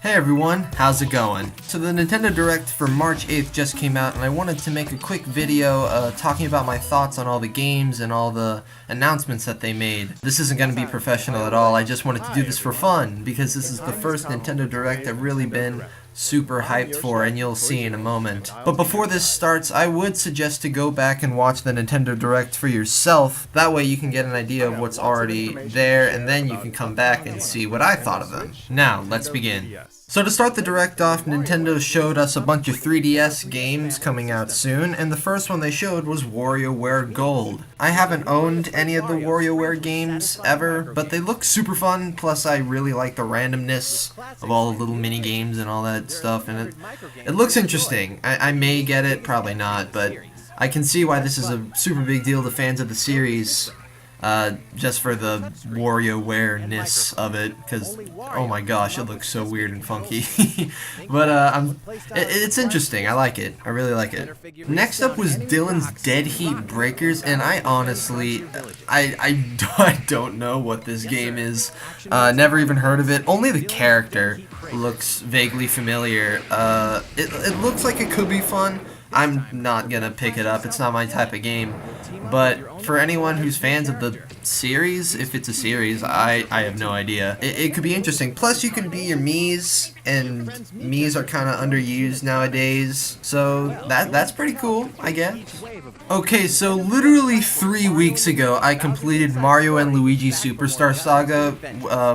Hey everyone, how's it going? So the Nintendo Direct for March 8th just came out and I wanted to make a quick video talking about my thoughts on all the games and all the announcements that they made. This isn't going to be professional at all, I just wanted to do this for fun because this is the first Nintendo Direct I've really been super hyped for, and you'll see in a moment. But before this starts, I would suggest to go back and watch the Nintendo Direct for yourself. That way you can get an idea of what's already there, and then you can come back and see what I thought of them. Now, let's begin. So to start the Direct off, Nintendo showed us a bunch of 3DS games coming out soon, and the first one they showed was WarioWare Gold. I haven't owned any of the WarioWare games ever, but they look super fun, plus I really like the randomness of all the little mini games and all that stuff, and it looks interesting. I may get it, probably not, but I can see why this is a super big deal to fans of the series. Just for the WarioWare-ness of it, because, oh my gosh, it looks so weird and funky. But, it's interesting, I like it, I really like it. Next up was Dylan's Dead Heat Breakers, and I honestly, I don't know what this game is, never even heard of it, only the character looks vaguely familiar. It looks like it could be fun. I'm not gonna pick it up, it's not my type of game, but for anyone who's fans of the series, if it's a series, I have no idea. It could be interesting. Plus you can be your Miis, and Miis are kind of underused nowadays, so that's pretty cool, I guess. Okay, so literally 3 weeks ago I completed Mario and Luigi Superstar Saga,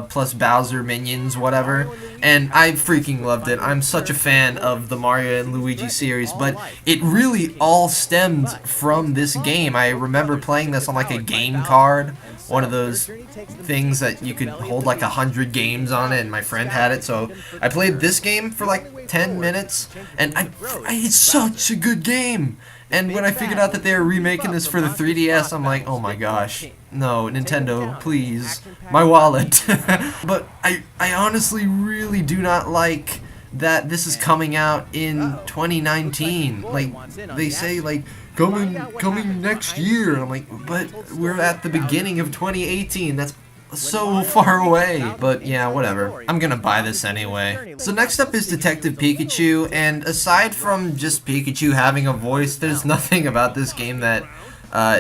plus Bowser Minions, whatever, and I freaking loved it. I'm such a fan of the Mario and Luigi series, but it really all stemmed from this game. I remember playing this on like a game card, one of those things that you could hold like 100 games on it, and my friend had it, so I played this game for like 10 minutes, and it's such a good game. And when I figured out that they were remaking this for the 3DS, I'm like, oh my gosh, no, Nintendo, please, my wallet. But I honestly really do not like that this is coming out in 2019. Like, they say, like, coming next year. And I'm like, but we're at the beginning of 2018. That's so far away. But yeah, whatever. I'm gonna buy this anyway. So next up is Detective Pikachu, and aside from just Pikachu having a voice, there's nothing about this game that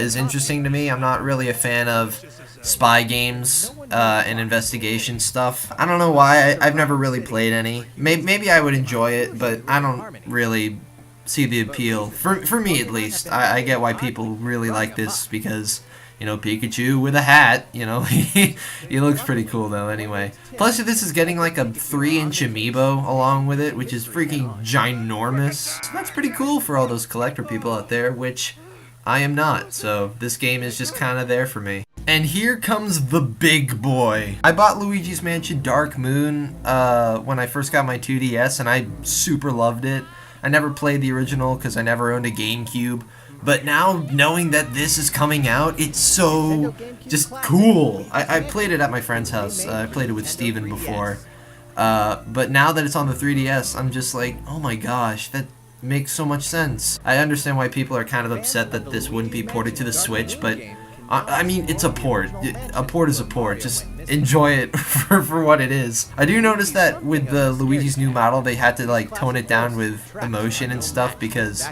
is interesting to me. I'm not really a fan of spy games and investigation stuff. I don't know why. I've never really played any. Maybe I would enjoy it, but I don't really see the appeal. For me, at least. I get why people really like this because, you know, Pikachu with a hat, you know, he looks pretty cool though anyway. Plus this is getting like a 3-inch amiibo along with it, which is freaking ginormous. So that's pretty cool for all those collector people out there, which I am not, so this game is just kind of there for me. And here comes the big boy. I bought Luigi's Mansion Dark Moon when I first got my 2DS, and I super loved it. I never played the original because I never owned a GameCube. But now, knowing that this is coming out, it's so just cool. I played it at my friend's house. I played it with Steven before. But now that it's on the 3DS, I'm just like, oh my gosh, that makes so much sense. I understand why people are kind of upset that this wouldn't be ported to the Switch, but I mean, it's a port. A port is a port. Just enjoy it for what it is. I do notice that with the Luigi's new model, they had to like tone it down with emotion and stuff because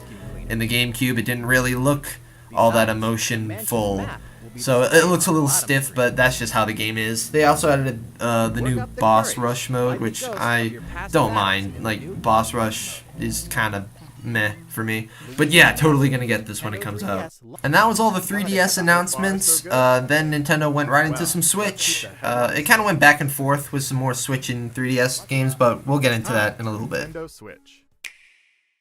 in the GameCube, it didn't really look all that emotion-full. So it looks a little stiff, but that's just how the game is. They also added the new Boss Rush mode, which I don't mind. Like, Boss Rush is kind of meh for me. But yeah, totally gonna get this when it comes out. And that was all the 3DS announcements. Then Nintendo went right into some Switch. It kind of went back and forth with some more Switch and 3DS games, but we'll get into that in a little bit.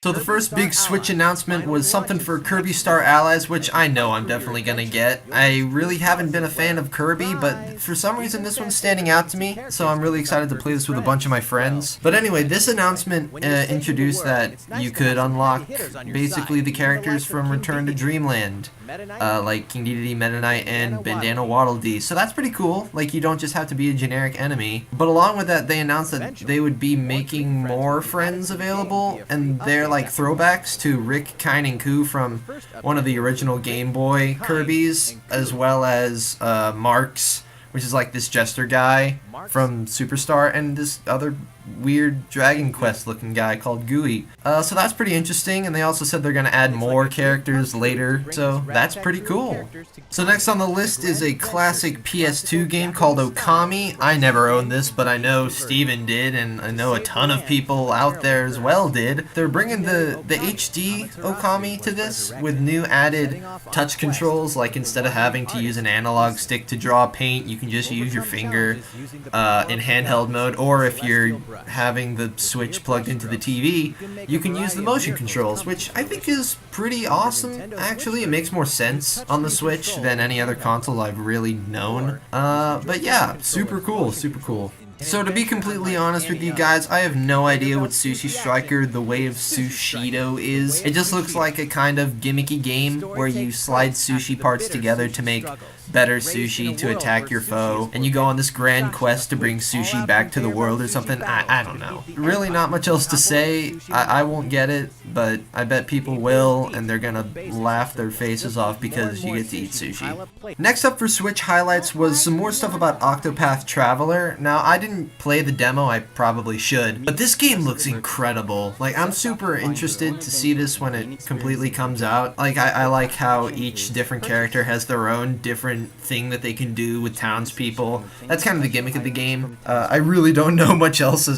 So the first big Switch announcement was something for Kirby Star Allies, which I know I'm definitely gonna get. I really haven't been a fan of Kirby, but for some reason this one's standing out to me, so I'm really excited to play this with a bunch of my friends. But anyway, this announcement introduced that you could unlock basically the characters from Return to Dreamland, like King Dedede, Meta Knight, and Bandana Waddle Dee. So that's pretty cool, like you don't just have to be a generic enemy. But along with that, they announced that they would be making more friends available, and they're like throwbacks to Rick, Kine, and Koo from one of the original Game Boy Kirbys, as well as Marks, which is like this jester guy from Superstar, and this other weird Dragon Quest looking guy called Gooey. So that's pretty interesting, and they also said they're going to add more characters later, so that's pretty cool. So next on the list is a classic PS2 game called Okami. I never owned this, but I know Steven did, and I know a ton of people out there as well did. They're bringing the HD Okami to this with new added touch controls, like instead of having to use an analog stick to draw paint, you can just use your finger in handheld mode, or if you're having the Switch plugged into the TV, you can use the motion controls, which I think is pretty awesome. Actually, it makes more sense on the Switch than any other console I've really known. But yeah, super cool, super cool. So to be completely honest with you guys, I have no idea what Sushi Striker The Way of Sushido is. It just looks like a kind of gimmicky game where you slide sushi parts together to make better sushi to attack your foe, and you go on this grand quest to bring sushi back to the world or something. I don't know. Really not much else to say. I won't get it, but I bet people will, and they're gonna laugh their faces off because you get to eat sushi. Next up for Switch highlights was some more stuff about Octopath Traveler. Now, I didn't play the demo, I probably should, but this game looks incredible. Like, I'm super interested to see this when it completely comes out. Like, I like how each different character has their own different thing that they can do with townspeople. That's kind of the gimmick of the game. I really don't know much else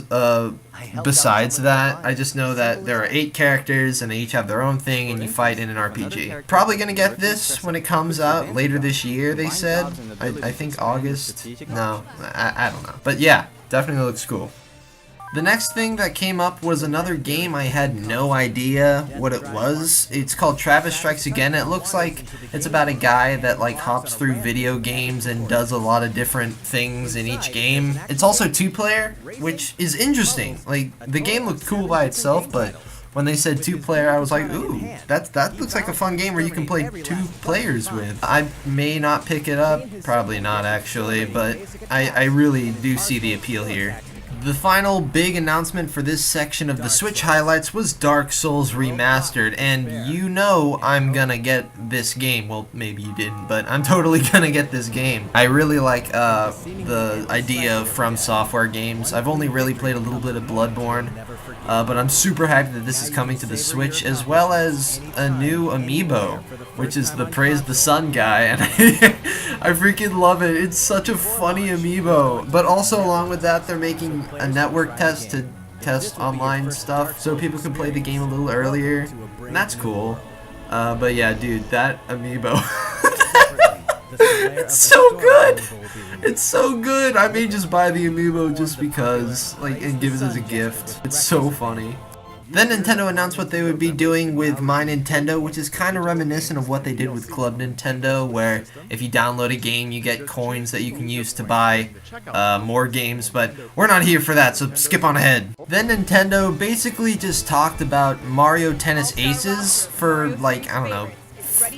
besides that. I just know that there are 8 characters and they each have their own thing and you fight in an RPG. Probably gonna get this when it comes out later this year, they said. I think August. No, I don't know. But yeah, definitely looks cool. The next thing that came up was another game I had no idea what it was. It's called Travis Strikes Again. It looks like it's about a guy that like hops through video games and does a lot of different things in each game. It's also 2-player, which is interesting. Like, the game looked cool by itself, but when they said 2-player, I was like, ooh, that looks like a fun game where you can play 2 players with. I may not pick it up, probably not actually, but I really do see the appeal here. The final big announcement for this section of the Switch highlights was Dark Souls Remastered, and you know I'm gonna get this game. Well, maybe you didn't, but I'm totally gonna get this game. I really like the idea of From Software games. I've only really played a little bit of Bloodborne, but I'm super happy that this is coming to the Switch, as well as a new amiibo, which is the Praise the Sun guy, and I freaking love it. It's such a funny amiibo. But also along with that, they're making a network test to test online stuff so people can play the game a little earlier, and that's cool. But yeah, dude, that amiibo, it's so good. It's so good. I may just buy the amiibo just because, like, and give it as a gift. It's so funny. Then Nintendo announced what they would be doing with My Nintendo, which is kind of reminiscent of what they did with Club Nintendo, where if you download a game, you get coins that you can use to buy more games, but we're not here for that, so skip on ahead. Then Nintendo basically just talked about Mario Tennis Aces for, like, I don't know,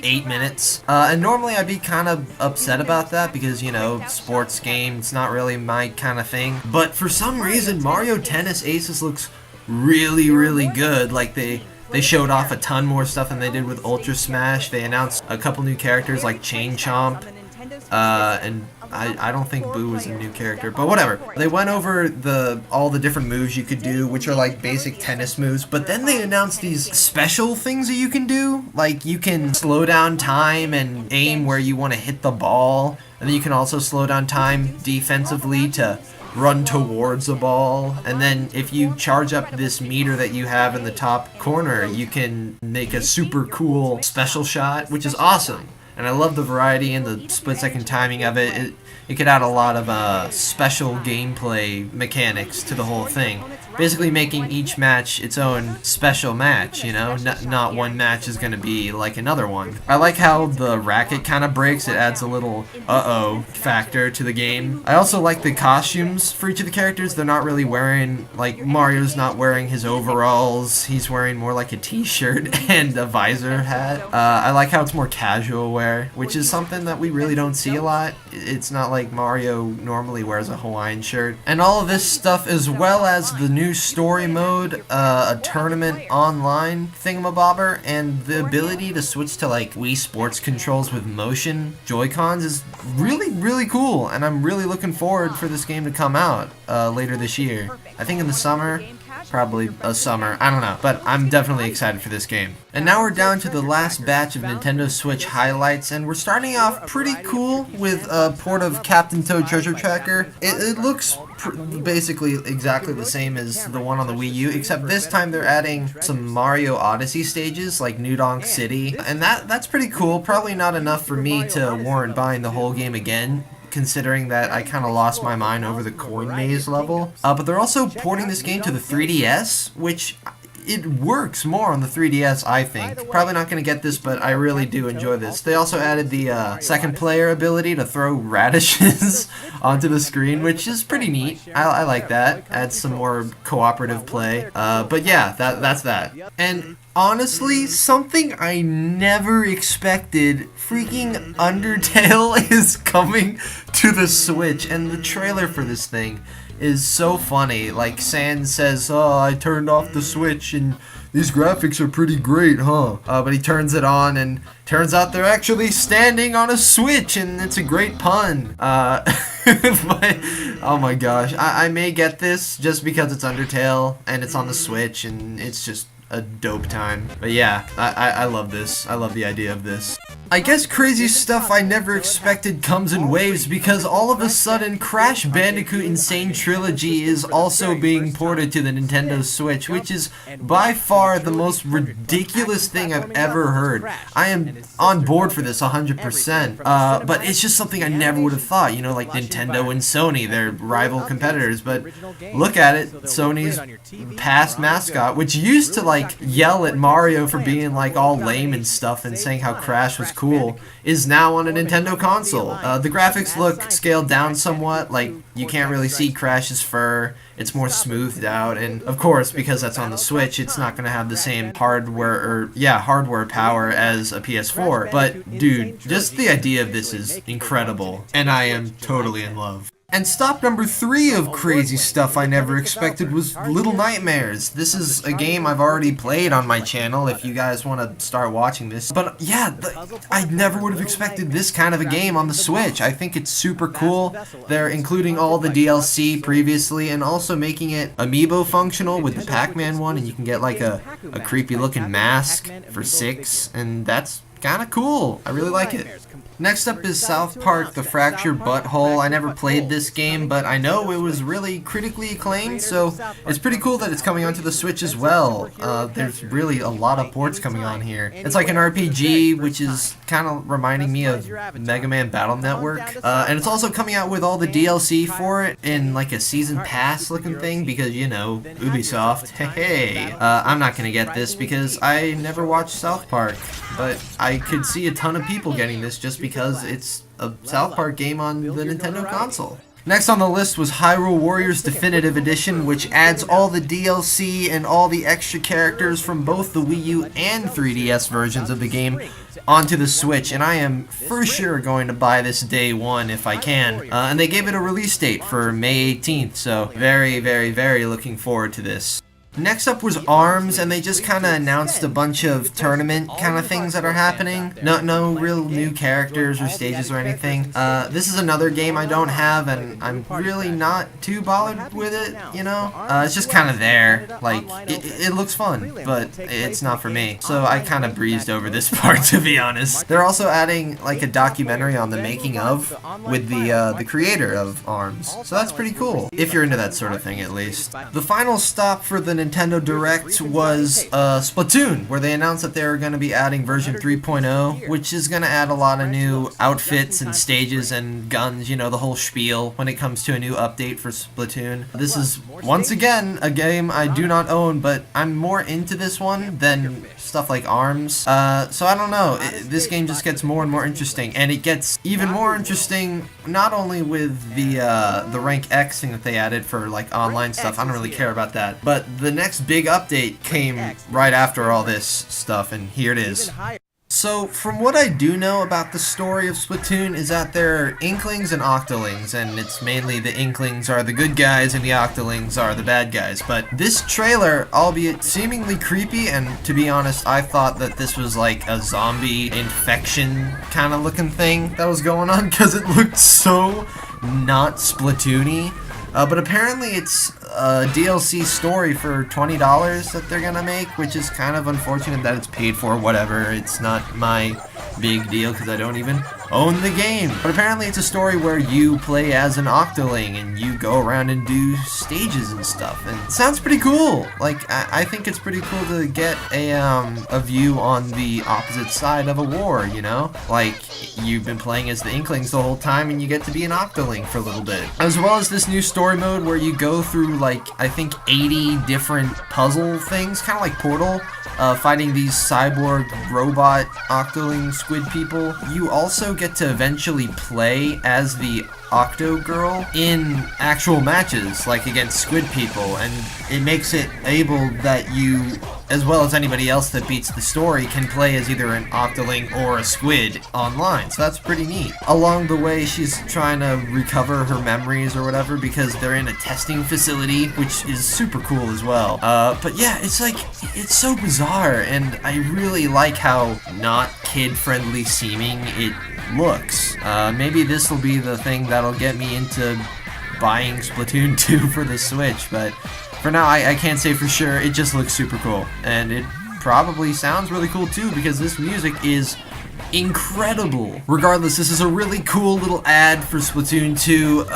8 minutes. And normally I'd be kind of upset about that because, you know, sports game, it's not really my kind of thing. But for some reason, Mario Tennis Aces looks really good. Like, they showed off a ton more stuff than they did with Ultra Smash. They announced a couple new characters like Chain Chomp, and I don't think Boo was a new character, but whatever. They went over all the different moves you could do, which are like basic tennis moves, but then they announced these special things that you can do. Like, you can slow down time and aim where you want to hit the ball, and then you can also slow down time defensively to run towards a ball, and then if you charge up this meter that you have in the top corner, you can make a super cool special shot, which is awesome. And I love the variety and the split-second timing of it. It could add a lot of special gameplay mechanics to the whole thing. Basically making each match its own special match, you know? Not one match is going to be like another one. I like how the racket kind of breaks. It adds a little uh-oh factor to the game. I also like the costumes for each of the characters. They're not really wearing, like, Mario's not wearing his overalls. He's wearing more like a t-shirt and a visor hat. I like how it's more casual wear, which is something that we really don't see a lot. It's not like like Mario normally wears a Hawaiian shirt. And all of this stuff, as well as the new story mode, a tournament online thingamabobber, and the ability to switch to like Wii Sports controls with motion Joy-Cons is really cool, and I'm really looking forward for this game to come out later this year. I think in the summer. Probably a summer, I don't know, but I'm definitely excited for this game. And now we're down to the last batch of Nintendo Switch highlights, and we're starting off pretty cool with a port of Captain Toad Treasure Tracker. It looks basically exactly the same as the one on the Wii U, except this time they're adding some Mario Odyssey stages like New Donk City, and that's pretty cool. Probably not enough for me to warrant buying the whole game again, considering that I kind of lost my mind over the coin maze level. But they're also porting this game to the 3DS, which it works more on the 3DS, I think. Probably not going to get this, but I really do enjoy this. They also added the second player ability to throw radishes onto the screen, which is pretty neat. I like that. Adds some more cooperative play. But yeah, that's that. And honestly, something I never expected, freaking Undertale is coming to the Switch, and the trailer for this thing is so funny. Like, Sans says, "Oh, I turned off the Switch and these graphics are pretty great, huh?" But he turns it on and turns out they're actually standing on a Switch, and it's a great pun. But, oh my gosh, I may get this just because it's Undertale and it's on the Switch and it's just a dope time. But yeah, I love this. I love the idea of this. I guess crazy stuff I never expected comes in waves, because all of a sudden Crash Bandicoot n-sane Trilogy is also being ported to the Nintendo Switch, which is by far the most ridiculous thing I've ever heard. I am on board for this 100%, but it's just something I never would have thought, you know, like Nintendo and Sony, they're rival competitors, but look at it, Sony's past mascot, which used to like yell at Mario for being like all lame and stuff and saying how Crash was cool, is now on a Nintendo console. The graphics look scaled down somewhat, like you can't really see Crash's fur, it's more smoothed out, and of course, because that's on the Switch, it's not going to have the same hardware power as a PS4, but dude, just the idea of this is incredible, and I am totally in love. And stop number 3 of crazy stuff I never expected was Little Nightmares. This is a game I've already played on my channel if you guys want to start watching this. But yeah, I never would have expected this kind of a game on the Switch. I think it's super cool. They're including all the DLC previously and also making it amiibo functional with the Pac-Man one, and you can get like a creepy looking mask for $6, and that's kind of cool. I really like it. Next up is South Park: The Fractured Butthole. I never played this game, but I know it was really critically acclaimed, so it's pretty cool that it's coming onto the Switch as well. There's really a lot of ports coming on here. It's like an RPG, which is kind of reminding me of Mega Man Battle Network, and it's also coming out with all the DLC for it in like a season pass looking thing, because, you know, Ubisoft. Hey, I'm not gonna get this because I never watched South Park, but I could see a ton of people getting this just because it's a South Park game on the Nintendo console. Next on the list was Hyrule Warriors Definitive Edition, which adds all the DLC and all the extra characters from both the Wii U and 3DS versions of the game onto the Switch, and I am for sure going to buy this day one if I can. And they gave it a release date for May 18th, so very looking forward to this. Next up was ARMS, and they just kind of announced a bunch of tournament kind of things that are happening. No real new characters or stages or anything. This is another game I don't have, and I'm really not too bothered with it, you know? It's just kind of there. Like, it looks fun, but it's not for me. So I kind of breezed over this part, to be honest. They're also adding, like, a documentary on the making of with the creator of ARMS. So that's pretty cool, if you're into that sort of thing, at least. The final stop for the Nintendo Direct was Splatoon, where they announced that they were going to be adding version 3.0, which is going to add a lot of new outfits and stages and guns, you know, the whole spiel when it comes to a new update for Splatoon. This is, once again, a game I do not own, but I'm more into this one than stuff like ARMS. So I don't know, this game just gets more and more interesting, and it gets even more interesting not only with the Rank X thing that they added for like online stuff. I don't really care about that, but the next big update came right after all this stuff, and here it is. So, from what I do know about the story of Splatoon is that there are Inklings and Octolings, and it's mainly the Inklings are the good guys and the Octolings are the bad guys. But this trailer, albeit seemingly creepy, and to be honest, I thought that this was like a zombie infection kind of looking thing that was going on, because it looked so not Splatoon-y. But apparently it's a DLC story for $20 that they're gonna make, which is kind of unfortunate that it's paid for, whatever. It's not my big deal because I don't even own the game. But apparently it's a story where you play as an Octoling and you go around and do stages and stuff. And it sounds pretty cool. Like, I think it's pretty cool to get a view on the opposite side of a war, you know? Like, you've been playing as the Inklings the whole time and you get to be an Octoling for a little bit. As well as this new story mode where you go through, like, I think 80 different puzzle things, kind of like Portal, fighting these cyborg robot Octoling squid people. You also get to eventually play as the Octo Girl in actual matches, like against squid people, and it makes it able that you, as well as anybody else that beats the story, can play as either an Octoling or a squid online, so that's pretty neat. Along the way, she's trying to recover her memories or whatever because they're in a testing facility, which is super cool as well. But yeah, it's like, it's so bizarre, and I really like how not kid-friendly seeming it looks. Maybe this will be the thing that'll get me into buying Splatoon 2 for the Switch, but for now I can't say for sure. It just looks super cool, and it probably sounds really cool too because this music is incredible. Regardless, this is a really cool little ad for Splatoon 2,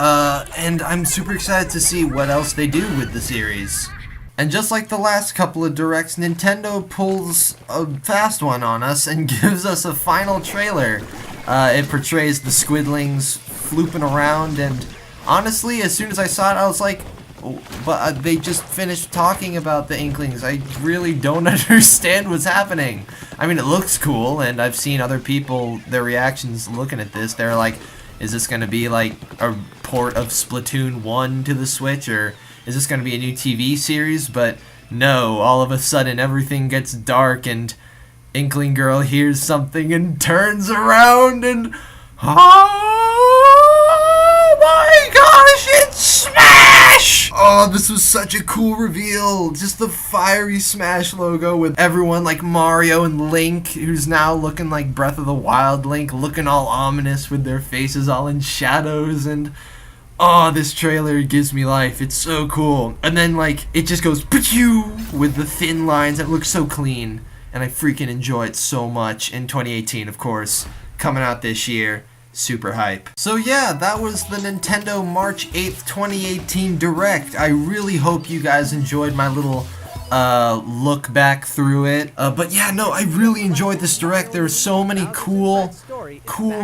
and I'm super excited to see what else they do with the series. And just like the last couple of directs, Nintendo pulls a fast one on us and gives us a final trailer. It portrays the squidlings flooping around, and honestly, as soon as I saw it, I was like, oh, but they just finished talking about the Inklings. I really don't understand what's happening. I mean, it looks cool, and I've seen other people, their reactions looking at this. They're like, is this going to be like a port of Splatoon 1 to the Switch, or is this going to be a new TV series? But no, all of a sudden everything gets dark and Inkling Girl hears something and turns around and oh my gosh, it's Smash! Oh, this was such a cool reveal. Just the fiery Smash logo with everyone like Mario and Link, who's now looking like Breath of the Wild Link, looking all ominous with their faces all in shadows, and oh, this trailer gives me life. It's so cool. And then, like, it just goes Pikachu with the thin lines. It looks so clean. And I freaking enjoy it so much. In 2018, of course. Coming out this year. Super hype. So yeah, that was the Nintendo March 8th, 2018 Direct. I really hope you guys enjoyed my little look back through it. But yeah, no, I really enjoyed this Direct. There were so many cool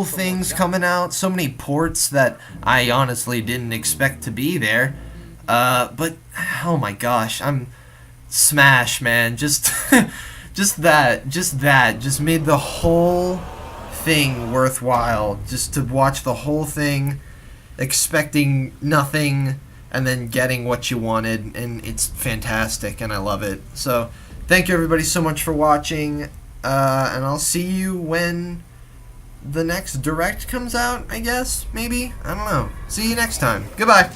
things coming out, so many ports that I honestly didn't expect to be there. But oh my gosh, I'm Smash, man. Just just made the whole thing worthwhile. Just to watch the whole thing, expecting nothing, and then getting what you wanted, and it's fantastic, and I love it. So, thank you everybody so much for watching, and I'll see you when the next Direct comes out, I guess, maybe? I don't know. See you next time. Goodbye!